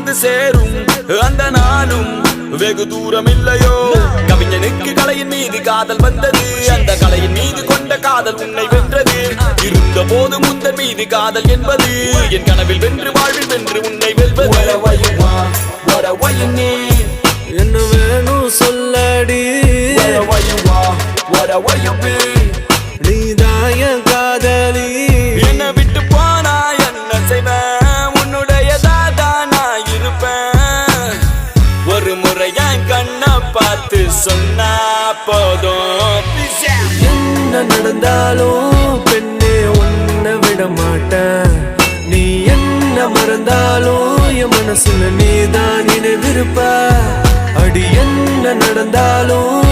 வந்து சேரும் அந்த நாளும் வெகு தூரம் இல்லையோ. கவிஞனுக்கு கலையின் மீது காதல் வந்தது, அந்த கலையின் மீது கொண்ட காதல் உன்னை வென்றது. இருந்த போது முந்தன் மீது காதல் என்பது என் கனவில் வென்று வாழ்வில் வென்று உன்னை வெல்வது. என்ன வேணும் சொல்லடி, நீதான் என் காதலி. என்ன விட்டு போனா என்ன செய்வேன், உன்னுடையதான் நான் இருப்பேன். ஒரு முறை என் கண்ணை பார்த்து சொன்னா போதும். என்ன நடந்தாலும் பெண்ணே உன்னை விட மாட்டேன். நீ என்ன மறந்தாலும் என் மனசுல நீதான் நினைவிருப்ப. அடி என்ன நடந்தாலும்